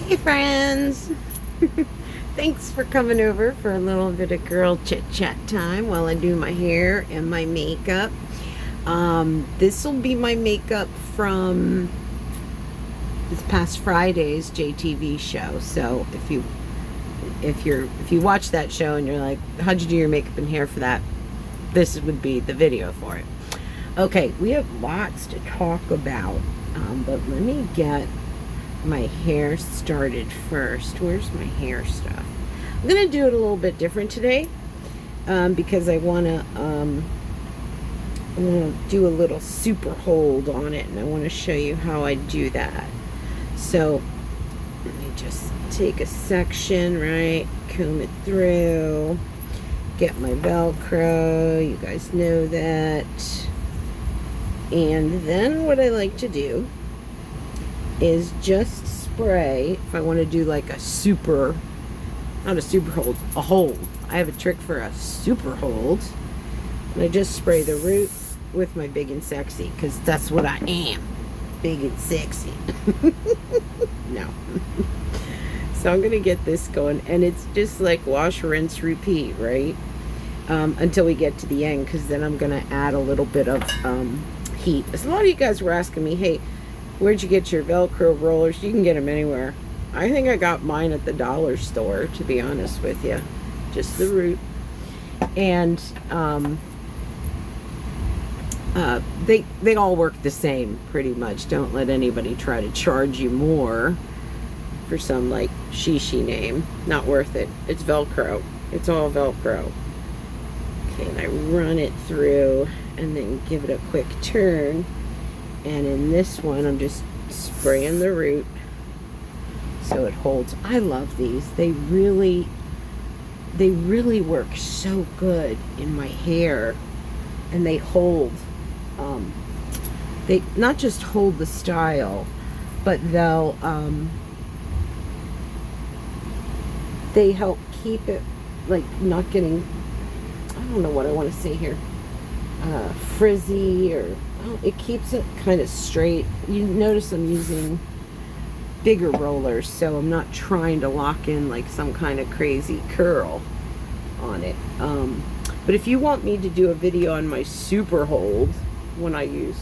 Hey friends! Thanks for coming over for a little bit of girl chit chat time while I do my hair and my makeup. This will be my makeup from this past Friday's JTV show. So if you watch that show and you're like, how'd you do your makeup and hair for that? This would be the video for it. Okay, we have lots to talk about, but let me get my hair started first. Where's my hair stuff? I'm gonna do it a little bit different today because I want to do a little super hold on it, and I want to show you how I do that. So let me just take a section, right, comb it through, get my Velcro, you guys know that. And then what I like to do is just spray, if I want to do like a super, not a super hold, a hold. I have a trick for a super hold. And I just spray the root with my big and sexy, because that's what I am. Big and sexy. No. So I'm going to get this going, and it's just like wash, rinse, repeat, right? Until we get to the end, because then I'm going to add a little bit of heat. A lot of you guys were asking me, hey, where'd you get your Velcro rollers? You can get them anywhere. I think I got mine at the dollar store, to be honest with you. Just the root. And they all work the same, pretty much. Don't let anybody try to charge you more for some, like, shishi name. Not worth it. It's Velcro. It's all Velcro. Okay, and I run it through and then give it a quick turn. And in this one, I'm just spraying the root so it holds. I love these. They really work so good in my hair, and they hold. They not just hold the style, but they help keep it, like, not getting, I don't know what I want to say here, frizzy, or it keeps it kind of straight. You notice I'm using bigger rollers, so I'm not trying to lock in like some kind of crazy curl on it. But if you want me to do a video on my super hold when I use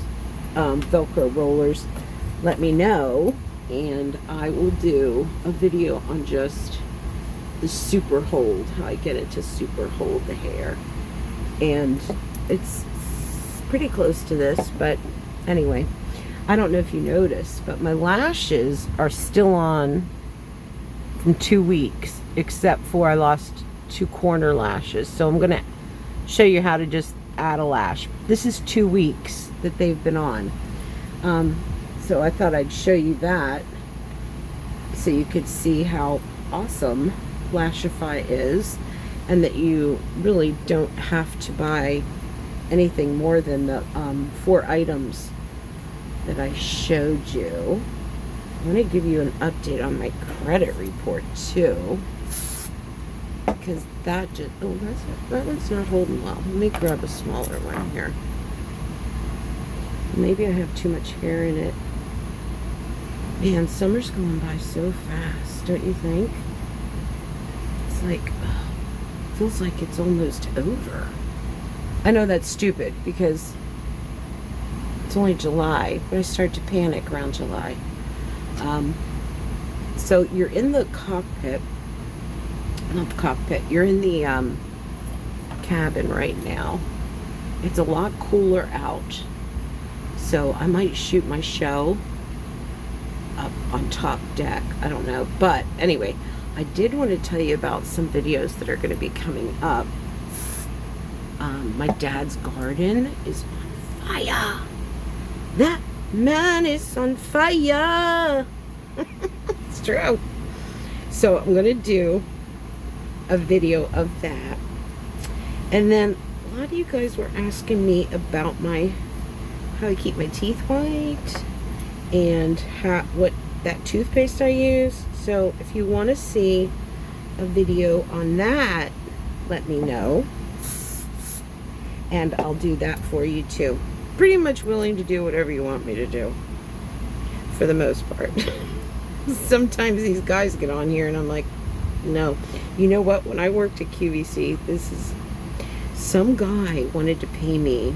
Velcro rollers, let me know, and I will do a video on just the super hold, how I get it to super hold the hair. And it's pretty close to this, but anyway, I don't know if you noticed, but my lashes are still on from 2 weeks, except for I lost 2 corner lashes. So I'm gonna show you how to just add a lash. This is 2 weeks that they've been on, so I thought I'd show you that so you could see how awesome Lashify is, and that you really don't have to buy anything more than the 4 items that I showed you. I'm going to give you an update on my credit report too, because that just, oh, that one's not holding well. Let me grab a smaller one here. Maybe I have too much hair in it. Man, summer's going by so fast, don't you think? It's like, feels like it's almost over. I know that's stupid because it's only July, but I start to panic around July. So you're in the cockpit, not the cockpit, you're in the cabin right now. It's a lot cooler out, so I might shoot my show up on top deck. I don't know, but anyway, I did want to tell you about some videos that are going to be coming up. My dad's garden is on fire. That man is on fire. It's true. So I'm going to do a video of that. And then a lot of you guys were asking me about how I keep my teeth white and what that toothpaste I use. So if you want to see a video on that, let me know, and I'll do that for you too. Pretty much willing to do whatever you want me to do, for the most part. Sometimes these guys get on here and I'm like, no. You know what? When I worked at QVC, some guy wanted to pay me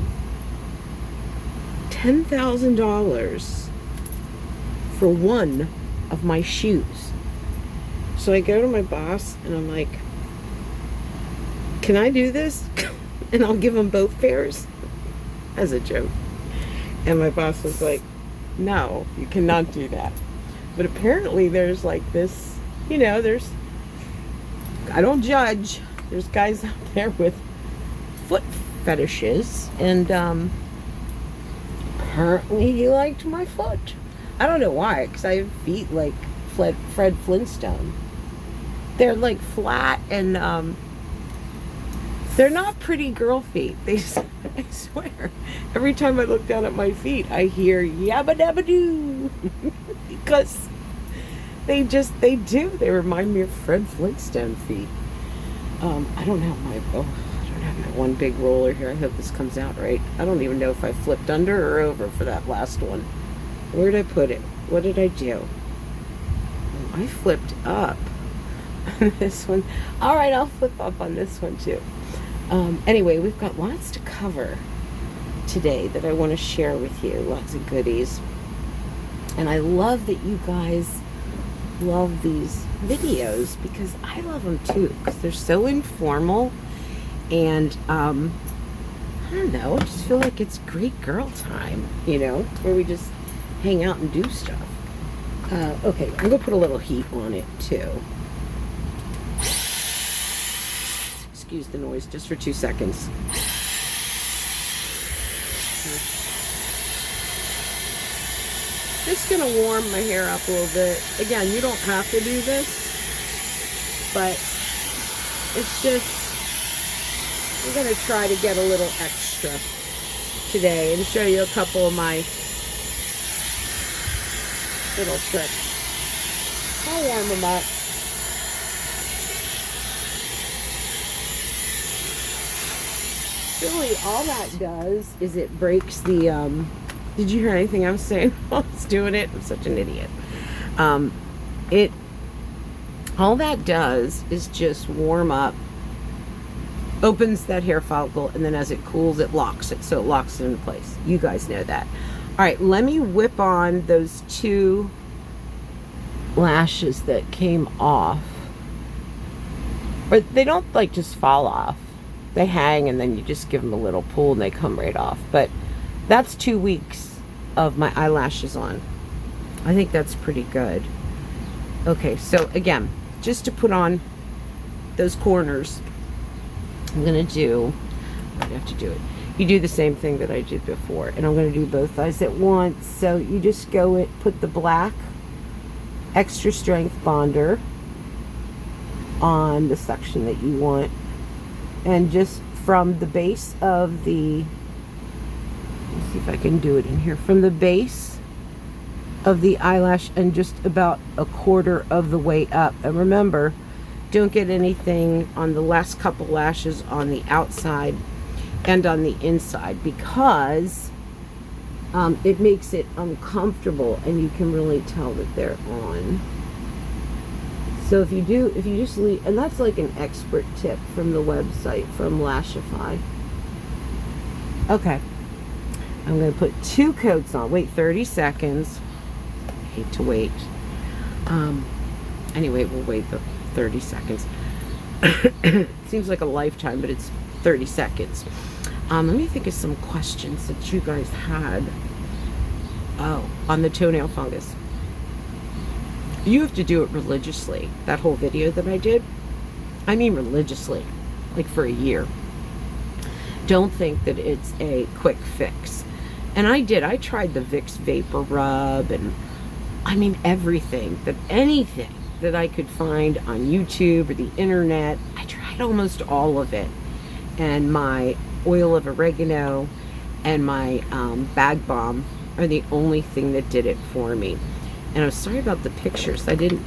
$10,000 for one of my shoes. So I go to my boss and I'm like, can I do this? And I'll give him both pairs as a joke. And my boss was like, no, you cannot do that. But apparently there's like this, I don't judge. There's guys out there with foot fetishes, and apparently he liked my foot. I don't know why, because I have feet like Fred Flintstone. They're like flat, and they're not pretty girl feet. I swear, every time I look down at my feet, I hear yabba dabba doo. Because they do. They remind me of Fred Flintstone feet. I don't have my one big roller here. I hope this comes out right. I don't even know if I flipped under or over for that last one. Where did I put it? What did I do? I flipped up on this one. All right, I'll flip up on this one too. Anyway, we've got lots to cover today that I want to share with you. Lots of goodies. And I love that you guys love these videos, because I love them too, because they're so informal, and I don't know, I just feel like it's great girl time, where we just hang out and do stuff. Okay, I'm gonna put a little heat on it too. Excuse the noise just for 2 seconds. Just gonna warm my hair up a little bit. Again, you don't have to do this, but it's just, I'm gonna try to get a little extra today and show you a couple of my little tricks. I'll warm them up. Really, all that does is it breaks the, did you hear anything I was saying while I was doing it? I'm such an idiot. All that does is just warm up, opens that hair follicle, and then as it cools, it locks it. So it locks it into place. You guys know that. All right, let me whip on those 2 lashes that came off. Or they don't like just fall off. They hang, and then you just give them a little pull and they come right off. But that's 2 weeks of my eyelashes on. I think that's pretty good. Okay, so again, just to put on those corners, I'm gonna do, I have to do it. You do the same thing that I did before, and I'm gonna do both eyes at once. So you just put the black extra strength bonder on the section that you want, and just from the base of the, let's see if I can do it in here, from the base of the eyelash and just about a quarter of the way up. And remember, don't get anything on the last couple lashes on the outside and on the inside, because it makes it uncomfortable and you can really tell that they're on. So if you just leave, and that's like an expert tip from the website, from Lashify. Okay, I'm going to put 2 coats on. Wait 30 seconds. I hate to wait. Anyway, we'll wait the 30 seconds. Seems like a lifetime, but it's 30 seconds. Let me think of some questions that you guys had. Oh, on the toenail fungus. You have to do it religiously. That whole video that I did, I mean religiously, like for a year. Don't think that it's a quick fix. And I tried the Vicks Vapor Rub, and I mean anything that I could find on YouTube or the internet. I tried almost all of it. And my oil of oregano and my bag balm are the only thing that did it for me. And I'm sorry about the pictures. I didn't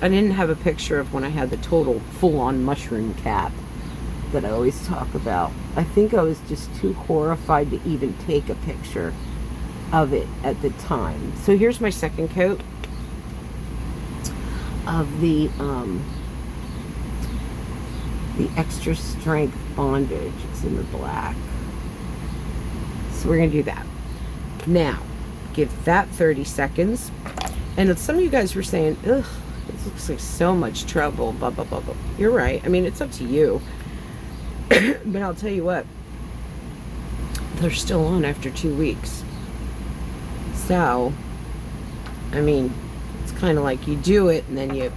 have a picture of when I had the total full-on mushroom cap that I always talk about. I think I was just too horrified to even take a picture of it at the time. So here's my second coat. of the extra strength bondage. It's in the black. So we're going to do that. Now, give that 30 seconds. And some of you guys were saying, ugh, this looks like so much trouble, blah, blah, blah, blah. You're right. I mean, it's up to you. But I'll tell you what, they're still on after 2 weeks. So, I mean, it's kind of like you do it and then you,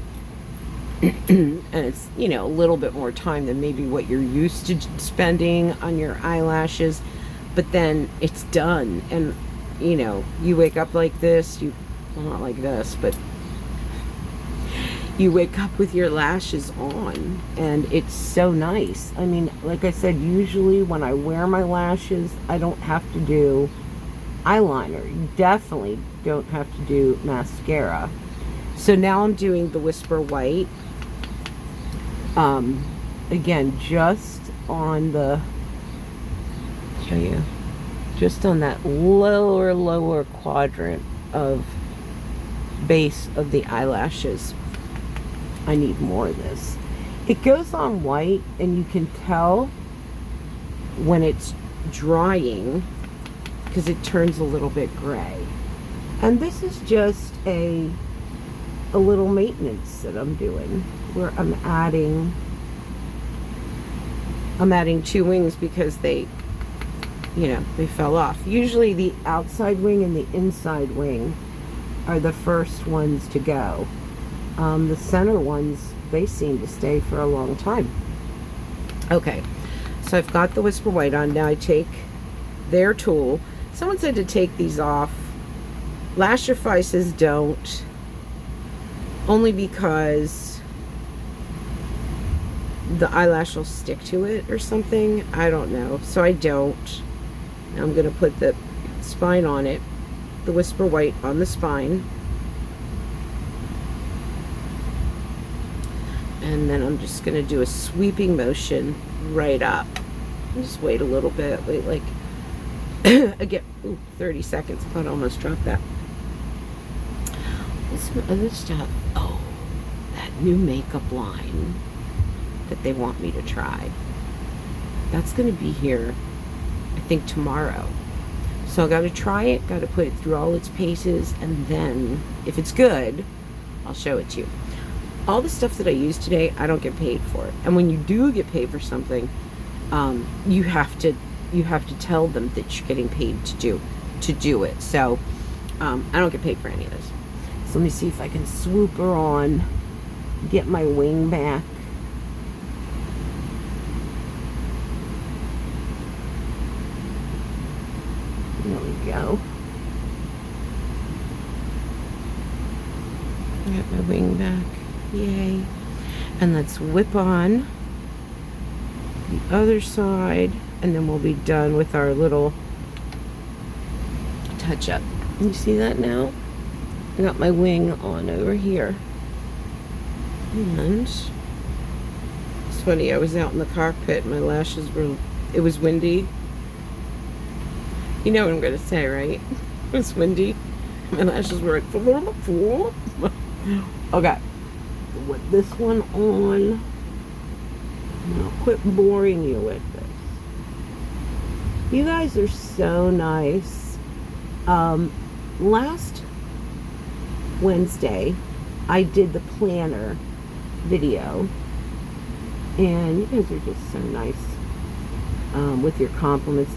and it's, you know, a little bit more time than maybe what you're used to spending on your eyelashes. But then it's done. And, you know, you wake up like this, well, not like this, but you wake up with your lashes on, and it's so nice. I mean, like I said, usually when I wear my lashes, I don't have to do eyeliner. You definitely don't have to do mascara. So now I'm doing the Whisper White. Again, just on the, show you, just on that lower quadrant of base of the eyelashes. I need more of this. It goes on white, and you can tell when it's drying because it turns a little bit gray. And this is just a little maintenance that I'm doing, where I'm adding 2 wings because they, you know, they fell off. Usually the outside wing and the inside wing are the first ones to go. The center ones, they seem to stay for a long time. Okay, so I've got the Whisper White on. Now I take their tool. Someone said to take these off. Lashify says don't, only because the eyelash will stick to it or something. I don't know, so I don't. Now I'm going to put the spine on it, the Whisper White on the spine. And then I'm just going to do a sweeping motion right up. Just wait a little bit. Wait like, again, 30 seconds. I thought I almost dropped that. Some other stuff. Oh, that new makeup line that they want me to try. That's going to be here, I think, tomorrow. So I got to try it, got to put it through all its paces, and then, if it's good, I'll show it to you. All the stuff that I use today, I don't get paid for it. And when you do get paid for something, you have to tell them that you're getting paid to do it. So I don't get paid for any of this. So let me see if I can swoop her on, get my wing back. There we go. Get my wing back. Yay. And let's whip on the other side, and then we'll be done with our little touch up. You see that now? I got my wing on over here. And it's funny, I was out in the cockpit, my lashes were, it was windy. You know what I'm going to say, right? It was windy. My lashes were like, okay. With this one on, I'll quit boring you with this. You guys are so nice. Last Wednesday, I did the planner video, and you guys are just so nice with your compliments.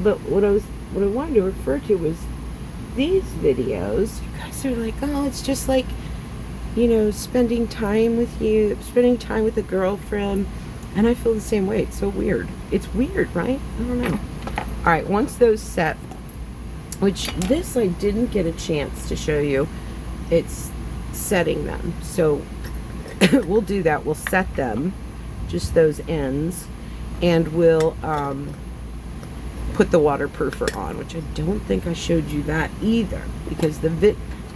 But what I wanted to refer to was these videos. You guys are like, oh, it's just like, you know, spending time with you, spending time with a girlfriend. And I feel the same way. It's so weird. It's weird, right? I don't know. All right, once those set, which this I didn't get a chance to show you, it's setting them. So we'll do that. We'll set them, just those ends, and we'll put the waterproofer on, which I don't think I showed you that either, because the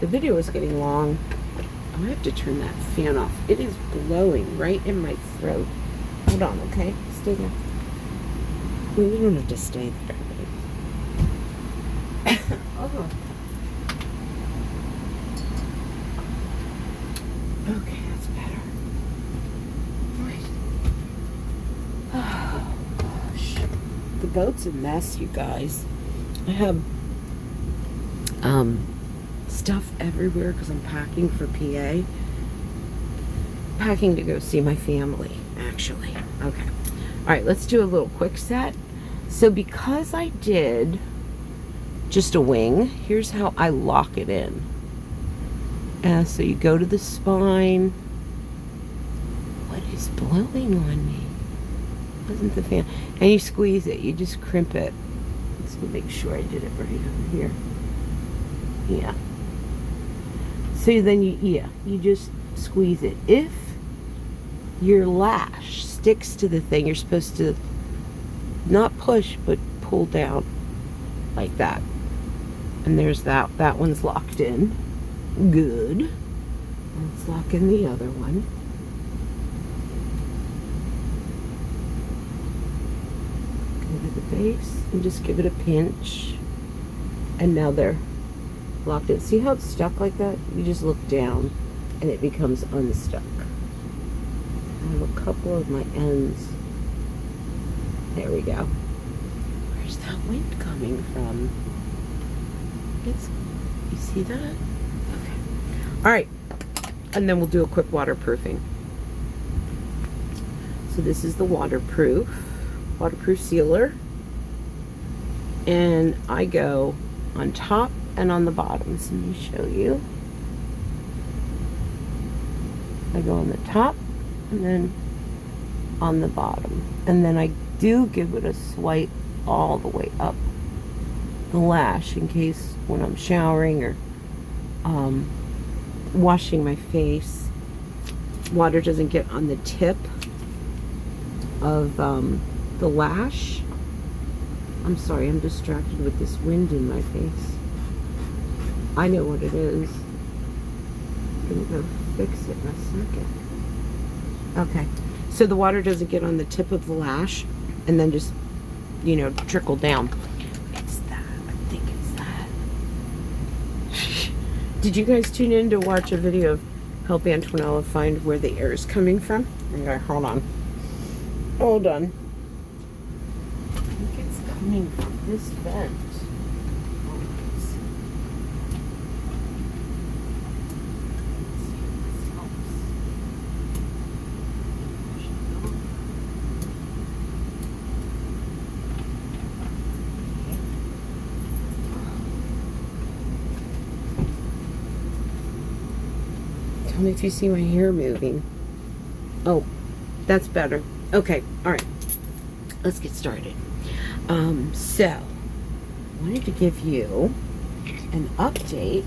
video is getting long. I have to turn that fan off. It is blowing right in my throat. Hold on, okay? Stay there. Well, you don't have to stay there. Oh. Okay, that's better. Right. Oh, gosh. The boat's a mess, you guys. I have stuff everywhere because I'm packing for PA. Packing to go see my family, actually. Okay. All right, let's do a little quick set. So because I did just a wing, here's how I lock it in. So you go to the spine. What is blowing on me? Wasn't the fan? And you squeeze it. You just crimp it. Let's make sure I did it right over here. Yeah. So then you just squeeze it. If your lash sticks to the thing, you're supposed to not push, but pull down like that. And there's that. That one's locked in. Good. Let's lock in the other one. Go to the base and just give it a pinch. And now they're locked in. See how it's stuck like that? You just look down and it becomes unstuck. I have a couple of my ends. There we go. Where's that wind coming from? You see that? Okay. All right. And then we'll do a quick waterproofing. So this is the waterproof sealer. And I go on top and on the bottom. So let me show you. I go on the top and then on the bottom. And then I do give it a swipe all the way up the lash in case when I'm showering or washing my face, water doesn't get on the tip of the lash. I'm sorry, I'm distracted with this wind in my face. I know what it is. I'm gonna go fix it in a second. Okay, so the water doesn't get on the tip of the lash and then just, trickle down. It's that. I think it's that. Did you guys tune in to watch a video of help Antonella find where the air is coming from? Okay, hold on. Hold on. I think it's coming from this vent. Tell me if you see my hair moving. Oh, that's better. Okay, all right. Let's get started. So, I wanted to give you an update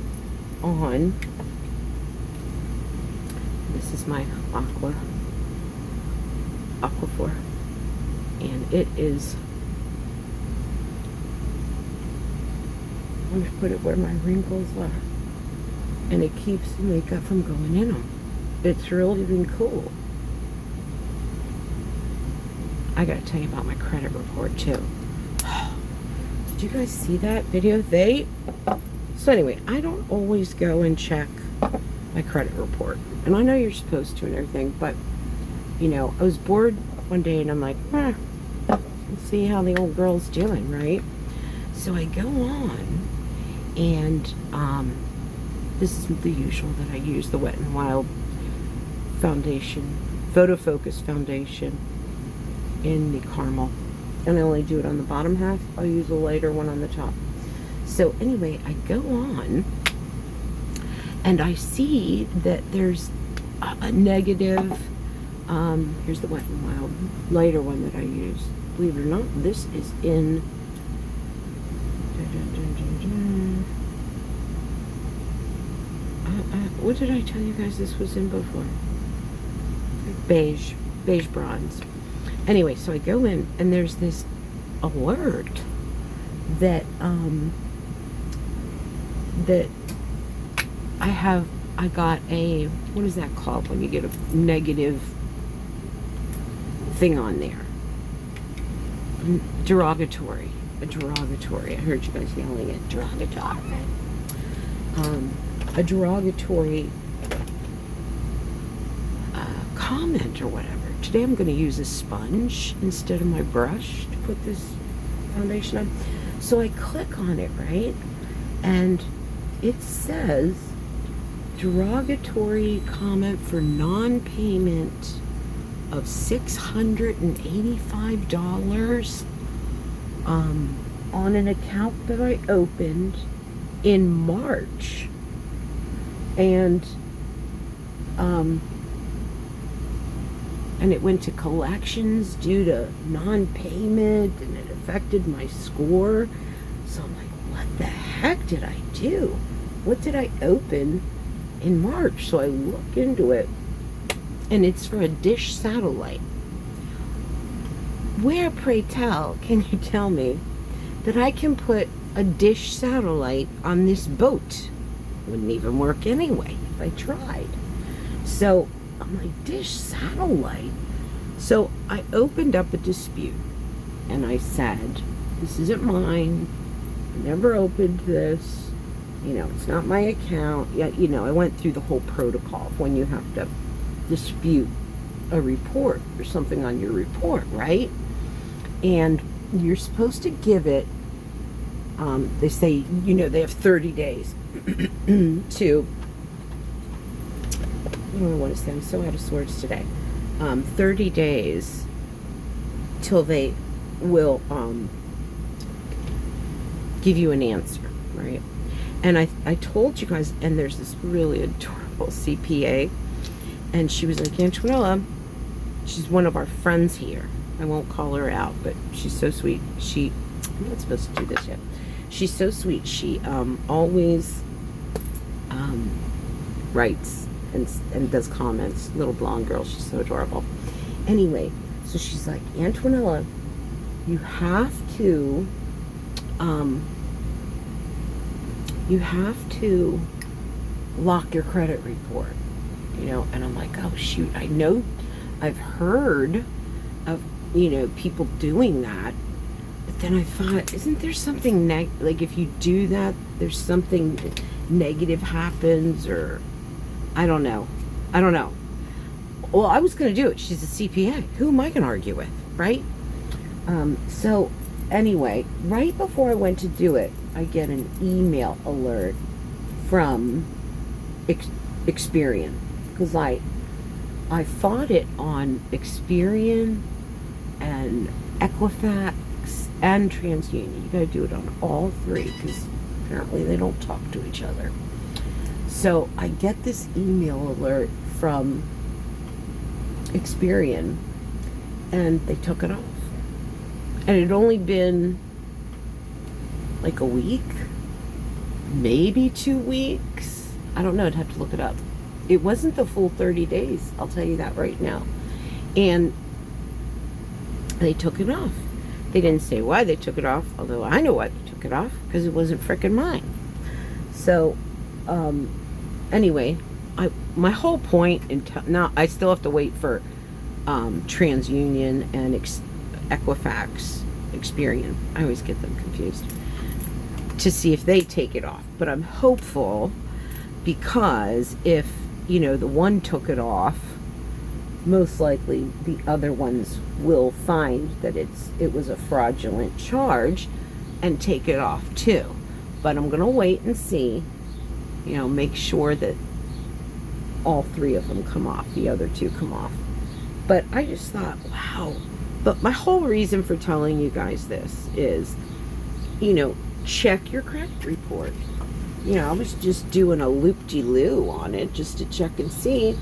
on, this is my Aquaphor, and it is, I'm going to put it where my wrinkles are. And it keeps the makeup from going in them. It's really been cool. I gotta tell you about my credit report too. Did you guys see that video? So anyway, I don't always go and check my credit report. And I know you're supposed to and everything, but I was bored one day and I'm like, let's see how the old girl's doing, right? So I go on and this is the usual that I use, the Wet n Wild foundation, Photo Focus foundation in the caramel. And I only do it on the bottom half. I'll use a lighter one on the top. So anyway, I go on and I see that there's a negative, here's the Wet n Wild lighter one that I use. Believe it or not, this is in, what did I tell you guys this was in before? Beige bronze. Anyway, so I go in and there's this alert that that I got a, what is that called when you get a negative thing on there? Derogatory. A derogatory. I heard you guys yelling it. Derogatory. A derogatory comment or whatever. Today I'm going to use a sponge instead of my brush to put this foundation on. So I click on it, right? And it says derogatory comment for non-payment of $685 on an account that I opened in March. And it went to collections due to non-payment, and it affected my score. So I'm like, what the heck did I do? What did I open in March? So I look into it, and it's for a dish satellite. Where, pray tell, can you tell me that I can put a dish satellite on this boat? Wouldn't even work anyway if I tried. So I'm like, dish satellite? So I opened up a dispute, and I said, this isn't mine. I never opened this. You know, it's not my account. Yeah, you know, I went through the whole protocol of when you have to dispute a report or something on your report, right? And you're supposed to give it, they say, you know, they have 30 days to, what do I want to say? I'm so out of sorts today. 30 days till they will give you an answer, right? And I told you guys, and there's this really adorable CPA, and she was like, Antonella, she's one of our friends here. I won't call her out, but she's so sweet. I'm not supposed to do this yet. She's so sweet. She always writes and does comments. Little blonde girl. She's so adorable. Anyway, so she's like, Antonella, you have to lock your credit report, you know. And I'm like, oh shoot, I know, I've heard of, you know, people doing that, but then I thought, isn't there something like if you do that, there's something negative happens, or I don't know. Well, I was going to do it. She's a CPA. Who am I going to argue with, right? So anyway, right before I went to do it, I get an email alert from Experian, because I fought it on Experian and Equifax and TransUnion. You got to do it on all three, because apparently they don't talk to each other. So I get this email alert from Experian, and they took it off. And it had only been like a week, maybe 2 weeks. I don't know. I'd have to look it up. It wasn't the full 30 days. I'll tell you that right now. And they took it off. They didn't say why they took it off, although I know why they took it off, because it wasn't frickin' mine. So, anyway, my whole point, now I still have to wait for TransUnion and Equifax, Experian. I always get them confused, to see if they take it off. But I'm hopeful, because if, you know, the one took it off, most likely the other ones will find that it was a fraudulent charge and take it off too. But I'm gonna wait and see, you know, make sure that all three of them come off, the other two come off. But I just thought, wow. But my whole reason for telling you guys this is, you know, check your credit report. You know, I was just doing a loop-de-loo on it just to check and see.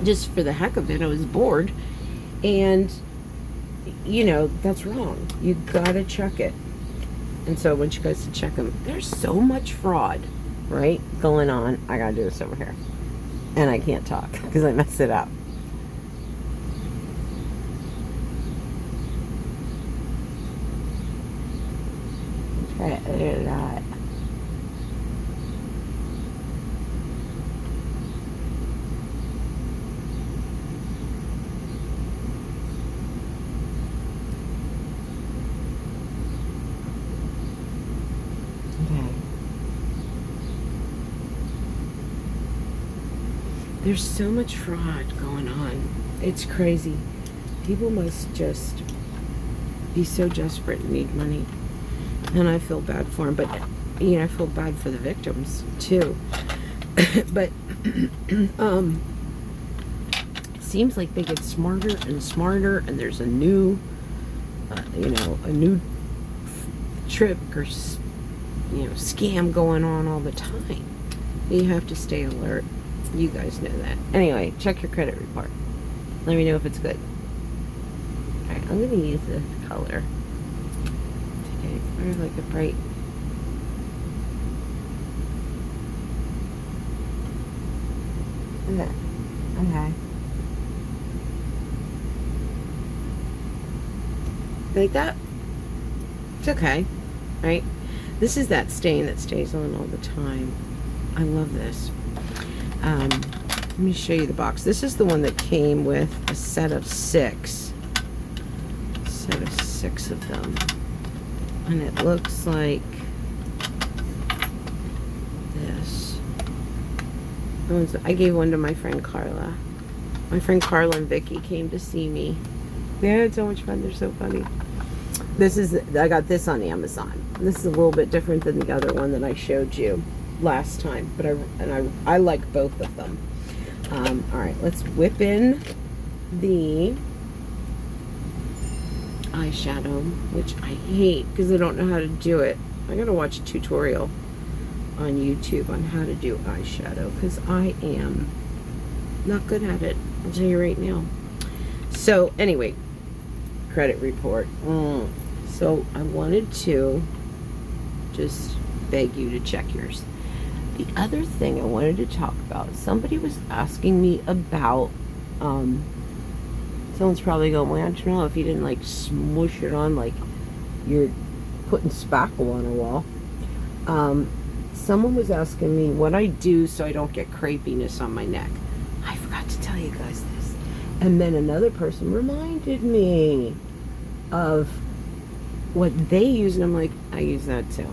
Just for the heck of it, I was bored. And, you know, that's wrong. You gotta check it. And so I want you guys to check them. There's so much fraud, right, going on. I gotta do this over here. And I can't talk because I messed it up. Okay, there's that. There's so much fraud going on. It's crazy. People must just be so desperate and need money. And I feel bad for them, but I feel bad for the victims too. But it seems like they get smarter and smarter, and there's a new, a new trick or scam going on all the time. You have to stay alert. You guys know that. Anyway, check your credit report. Let me know if it's good. Alright, I'm going to use this color today. I like a bright. Okay. Like that? It's okay. Right? This is that stain that stays on all the time. I love this. Let me show you the box. This is the one that came with a set of 6. A set of 6 of them. And it looks like this. I gave one to my friend Carla. My friend Carla and Vicky came to see me. They had so much fun. They're so funny. I got this on Amazon. This is a little bit different than the other one that I showed you last time, but I like both of them. All right, let's whip in the eyeshadow, which I hate because I don't know how to do it. I gotta watch a tutorial on YouTube on how to do eyeshadow because I am not good at it. I'll tell you right now. So anyway, credit report. So I wanted to just beg you to check yours. The other thing I wanted to talk about, somebody was asking me about, someone's probably going, well, I don't know if you didn't like smush it on like you're putting spackle on a wall. Someone was asking me what I do so I don't get crepiness on my neck. I forgot to tell you guys this. And then another person reminded me of what they use, and I'm like, I use that too.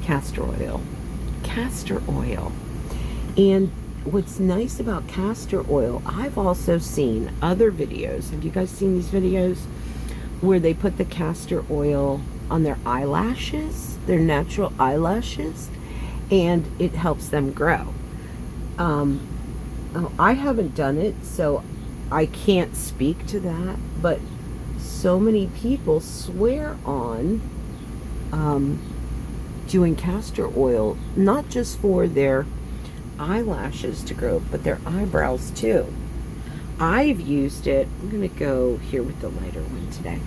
Castor oil. Castor oil. And what's nice about castor oil, I've also seen other videos. Have you guys seen these videos where they put the castor oil on their eyelashes, their natural eyelashes, and it helps them grow? I haven't done it, so I can't speak to that, but so many people swear on doing castor oil, not just for their eyelashes to grow, but their eyebrows too. I've used it. I'm going to go here with the lighter one today.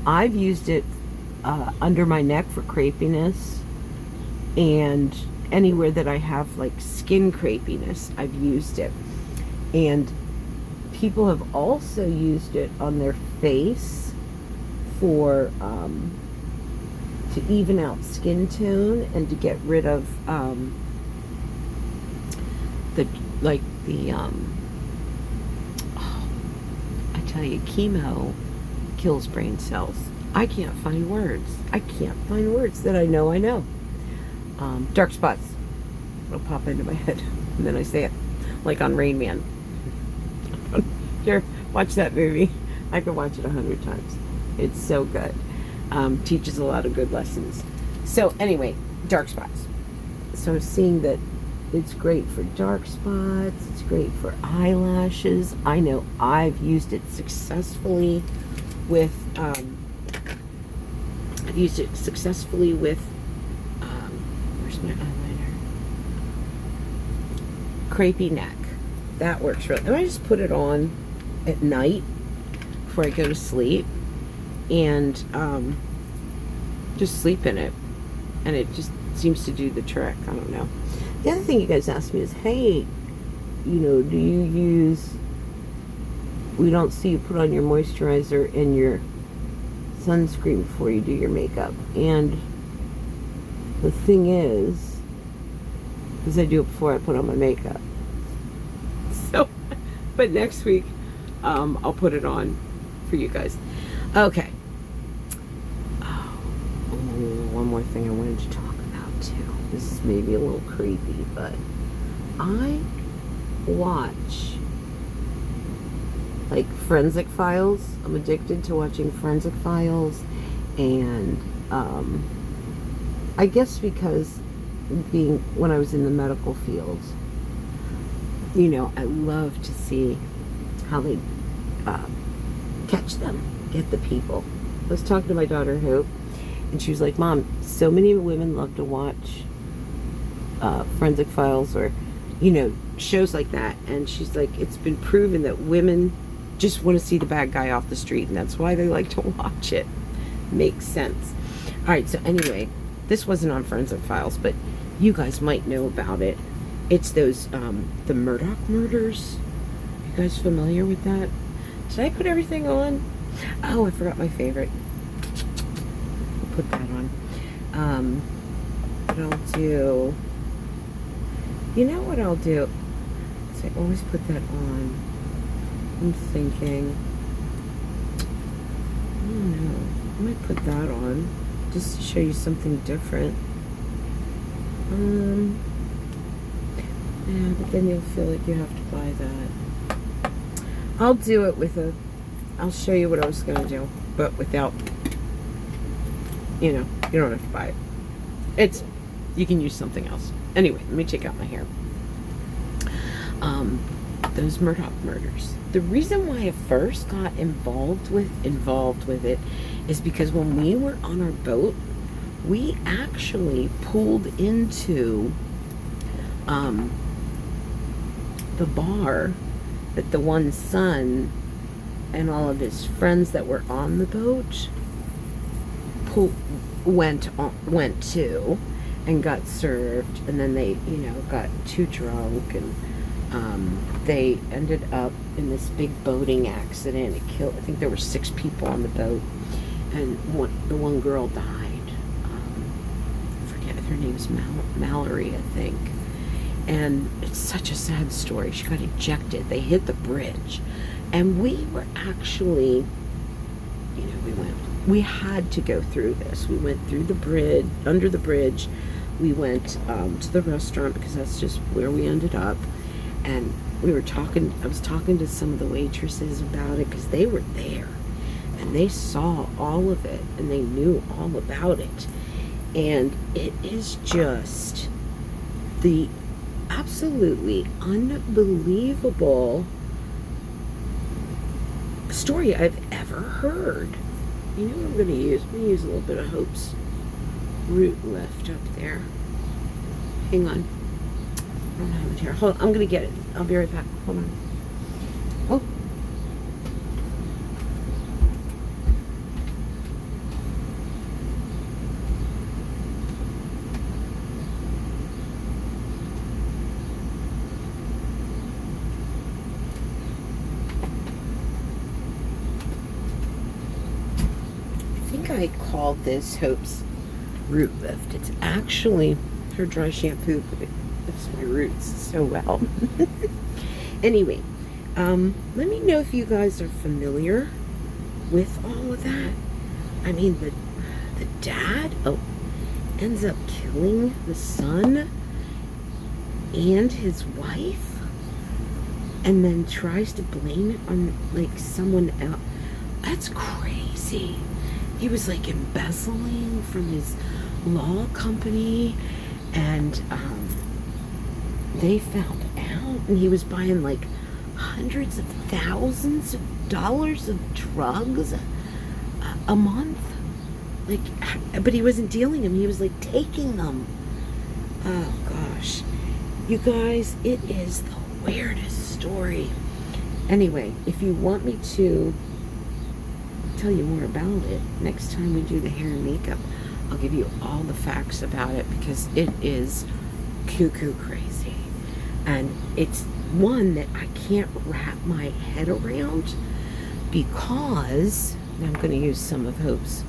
I've used it under my neck for crepiness, and anywhere that I have like skin crepiness, I've used it. And people have also used it on their face for to even out skin tone and to get rid of I tell you, chemo kills brain cells. I can't find words. I can't find words that I know. Dark spots. It'll pop into my head and then I say it, like on Rain Man. Here, watch that movie. I could watch it 100 times. It's so good. Teaches a lot of good lessons. So anyway, dark spots. So seeing that it's great for dark spots, it's great for eyelashes. I know I've used it successfully with where's my eyeliner? Crepey neck. That works really. And I just put it on at night before I go to sleep, and just sleep in it, and it just seems to do the trick. I don't know. The other thing you guys asked me is, hey, do you use, we don't see you put on your moisturizer and your sunscreen before you do your makeup. And the thing is I do it before I put on my makeup. So, but next week, I'll put it on for you guys. Okay. One more thing I wanted to talk about too. This is maybe a little creepy, but I watch like Forensic Files. I'm addicted to watching Forensic Files, and I guess because being when I was in the medical field, you know, I love to see how they catch them, get the people. I was talking to my daughter Hope, and she was like, "Mom, so many women love to watch Forensic Files or, you know, shows like that." And she's like, "It's been proven that women just want to see the bad guy off the street, and that's why they like to watch it." Makes sense. All right, so anyway, this wasn't on Forensic Files, but you guys might know about it. It's those, the Murdoch murders. You guys familiar with that? Did I put everything on? Oh, I forgot my favorite. I'll put that on. What I'll do... You know what I'll do? So I always put that on. I'm thinking... I don't know. I might put that on just to show you something different. Yeah, but then you'll feel like you have to buy that. I'll do it with a... I'll show you what I was going to do, but without... You know, you don't have to buy it. It's... You can use something else. Anyway, let me take out my hair. Those Murdoch murders. The reason why I first got involved with it is because when we were on our boat, we actually pulled into the bar that the one son and all of his friends that were on the boat went to and got served, and then they, you know, got too drunk, and they ended up in this big boating accident. It killed, I think there were 6 people on the boat, and the one girl died. I forget, her name's Mallory, I think. And it's such a sad story. She got ejected. They hit the bridge, and we were actually, you know, we had to go through this. We went through the bridge, under the bridge. We went to the restaurant because that's just where we ended up. And we were talking, I was talking to some of the waitresses about it because they were there and they saw all of it and they knew all about it. And it is just the absolutely unbelievable story I've ever heard. You know what I'm going to use? I'm going to use a little bit of Hope's root lift up there. Hang on. I don't have it here. Hold on. I'm going to get it. I'll be right back. Hold on. Oh. I think I called this Hope's root lift. It's actually her dry shampoo, but it lifts my roots so well. Anyway, let me know if you guys are familiar with all of that. I mean, the dad ends up killing the son and his wife, and then tries to blame it on like someone else. That's crazy. He was like embezzling from his law company, and they found out, and he was buying like hundreds of thousands of dollars of drugs a month. Like, but he wasn't dealing them, he was like taking them. Oh gosh, you guys, it is the weirdest story. Anyway, if you want me to tell you more about it next time we do the hair and makeup, I'll give you all the facts about it, because it is cuckoo crazy, and it's one that I can't wrap my head around, because now I'm going to use some of Hope's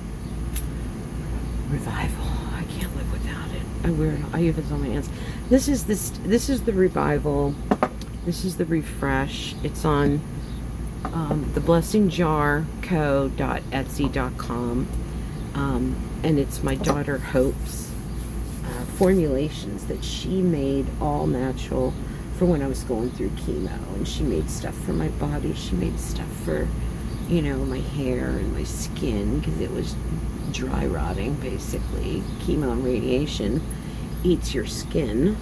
Revival. I can't live without it. I wear it. I have it on my hands. This is the Revival. This is the Refresh. It's on theblessingjarco.etsy.com, and it's my daughter Hope's formulations that she made, all natural for when I was going through chemo, and she made stuff for my body. She made stuff for, you know, my hair and my skin, because it was dry rotting, basically. Chemo and radiation eats your skin.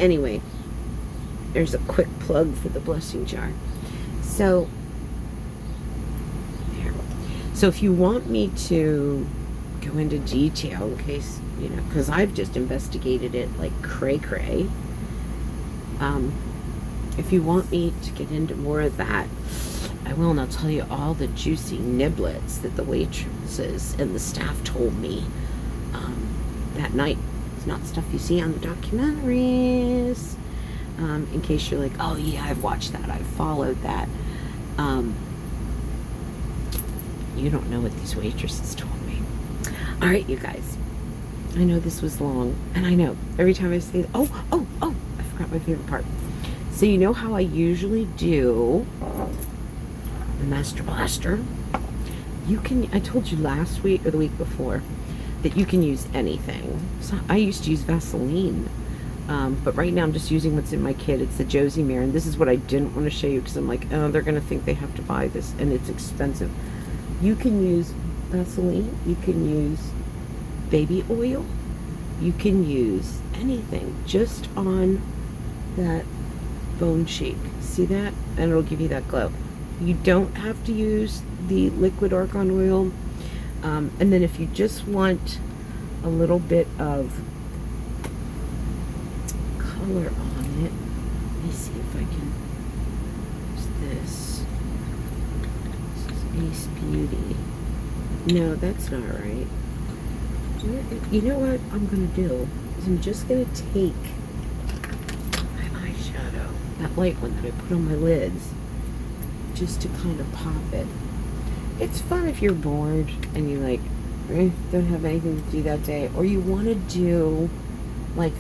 Anyway, there's a quick plug for the blessing jar. So, there. So if you want me to go into detail, in case, you know, because I've just investigated it like cray-cray. If you want me to get into more of that, I will, and I'll tell you all the juicy niblets that the waitresses and the staff told me that night. It's not stuff you see on the documentaries. In case you're like, oh yeah, I've watched that, I've followed that. You don't know what these waitresses told me. All right, you guys. I know this was long, and I know every time I say, oh, I forgot my favorite part. So you know how I usually do the Master Blaster? You can, I told you last week or the week before that you can use anything. So I used to use Vaseline, but right now I'm just using what's in my kit. It's the Josie Marin. This is what I didn't want to show you because I'm like, oh, they're going to think they have to buy this, and it's expensive. You can use Vaseline. You can use baby oil. You can use anything just on that bone cheek. See that? And it'll give you that glow. You don't have to use the liquid argan oil. And then if you just want a little bit of color on it, let me see if I can use this. This is Ace Beauty. No, that's not right. You know what I'm going to do? Is I'm just going to take my eyeshadow, that light one that I put on my lids, just to kind of pop it. It's fun if you're bored and you like don't have anything to do that day, or you want to do like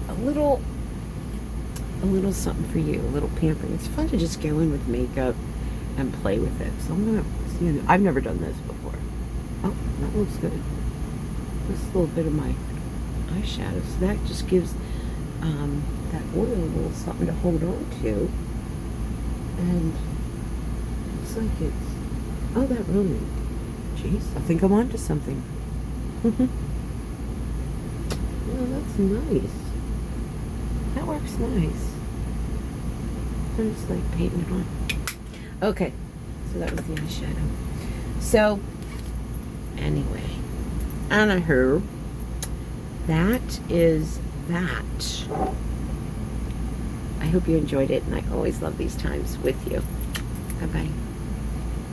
a little something for you, a little pampering. It's fun to just go in with makeup and play with it. So I'm gonna see. I've never done this before. Oh, that looks good. This is a little bit of my eyeshadow, so that just gives that oil a little something to hold on to. And looks like it's, oh, that really, jeez, I think I'm onto something. Well, that's nice. That works nice. I'm just like painting it on. Okay, so that was the eyeshadow. So, anyway, anywho, that is that. I hope you enjoyed it, and I always love these times with you. Bye-bye.